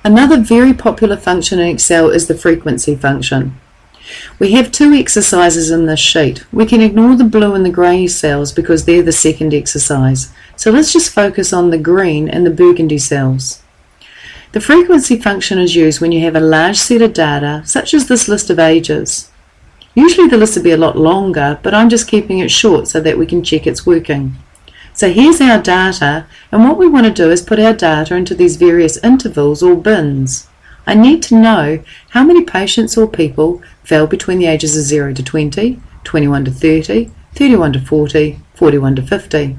Another very popular function in Excel is the frequency function. We have two exercises in this sheet. We can ignore the blue and the grey cells because they're the second exercise. So let's just focus on the green and the burgundy cells. The frequency function is used when you have a large set of data, such as this list of ages. Usually the list would be a lot longer, but I'm just keeping it short so that we can check it's working. So here's our data, and what we want to do is put our data into these various intervals or bins. I need to know how many patients or people fell between the ages of 0 to 20, 21 to 30, 31 to 40, 41 to 50.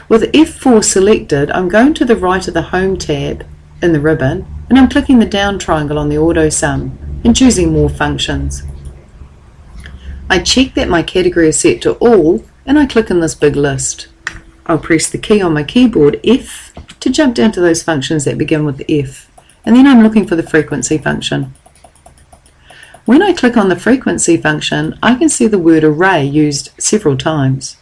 With F4 selected, I'm going to the right of the Home tab in the ribbon, and I'm clicking the down triangle on the Auto Sum and choosing More Functions. I check that my category is set to All, and I click in this big list. I'll press the key on my keyboard, F, to jump down to those functions that begin with F, and then I'm looking for the frequency function. When I click on the frequency function, I can see the word array used several times.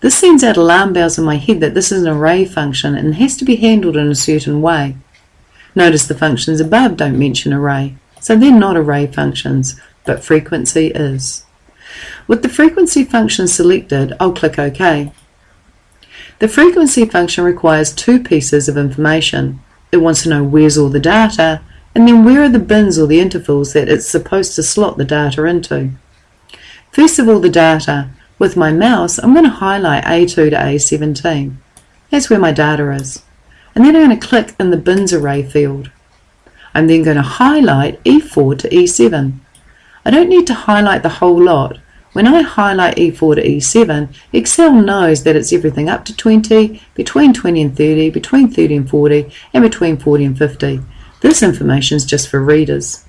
This sends out alarm bells in my head that this is an array function and has to be handled in a certain way. Notice the functions above don't mention array, so they're not array functions, but frequency is. With the frequency function selected, I'll click OK. The frequency function requires two pieces of information. It wants to know where's all the data, and then where are the bins or the intervals that it's supposed to slot the data into. First of all, the data. With my mouse, I'm going to highlight A2 to A17. That's where my data is. And then I'm going to click in the bins array field. I'm then going to highlight E4 to E7. I don't need to highlight the whole lot. When I highlight E4 to E7, Excel knows that it's everything up to 20, between 20 and 30, between 30 and 40, and between 40 and 50. This information is just for readers.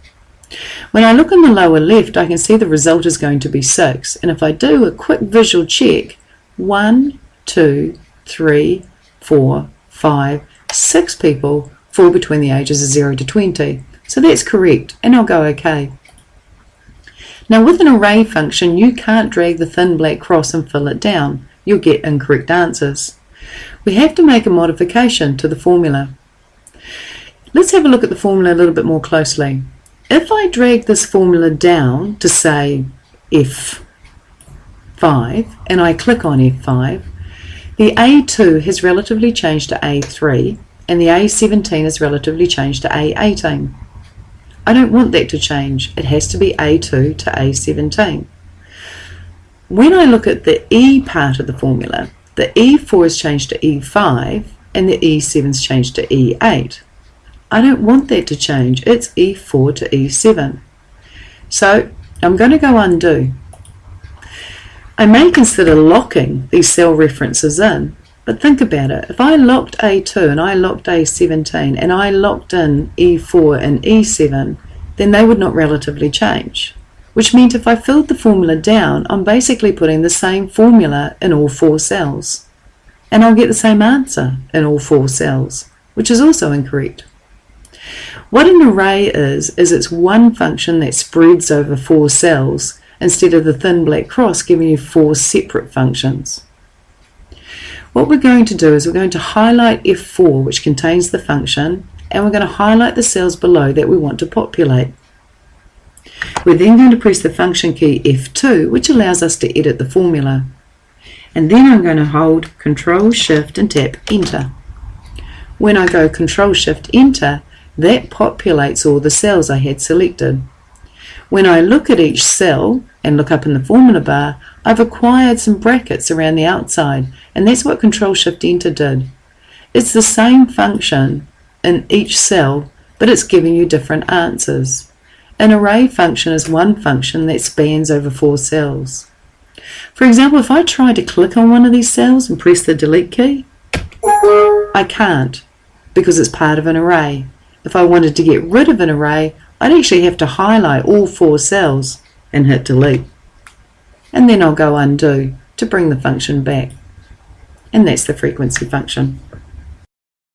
When I look in the lower left, I can see the result is going to be 6. And if I do a quick visual check, 1, 2, 3, 4, 5, 6 people fall between the ages of 0 to 20. So that's correct, and I'll go OK. Now with an array function, you can't drag the thin black cross and fill it down. You'll get incorrect answers. We have to make a modification to the formula. Let's have a look at the formula a little bit more closely. If I drag this formula down to say F5 and I click on F5, the A2 has relatively changed to A3 and the A17 has relatively changed to A18. I don't want that to change. It has to be A2 to A17. When I look at the E part of the formula, the E4 has changed to E5 and the E7 has changed to E8. I don't want that to change. It's E4 to E7. So I'm going to go undo. I may consider locking these cell references in, but think about it. If I locked A2 and I locked A17 and I locked in E4 and E7, then they would not relatively change. Which meant if I filled the formula down, I'm basically putting the same formula in all 4 cells. And I'll get the same answer in all 4 cells, which is also incorrect. What an array is it's one function that spreads over 4 cells instead of the thin black cross giving you 4 separate functions. What we're going to do is we're going to highlight F4, which contains the function, and we're going to highlight the cells below that we want to populate. We're then going to press the function key F2, which allows us to edit the formula. And then I'm going to hold Control Shift and tap Enter. When I go Control Shift Enter, that populates all the cells I had selected. When I look at each cell and look up in the formula bar, I've acquired some brackets around the outside, and that's what Control Shift Enter did. It's the same function in each cell, but it's giving you different answers. An array function is one function that spans over 4 cells. For example, if I try to click on one of these cells and press the delete key, I can't because it's part of an array. If I wanted to get rid of an array, I'd actually have to highlight all 4 cells and hit delete. And then I'll go undo to bring the function back. And that's the frequency function.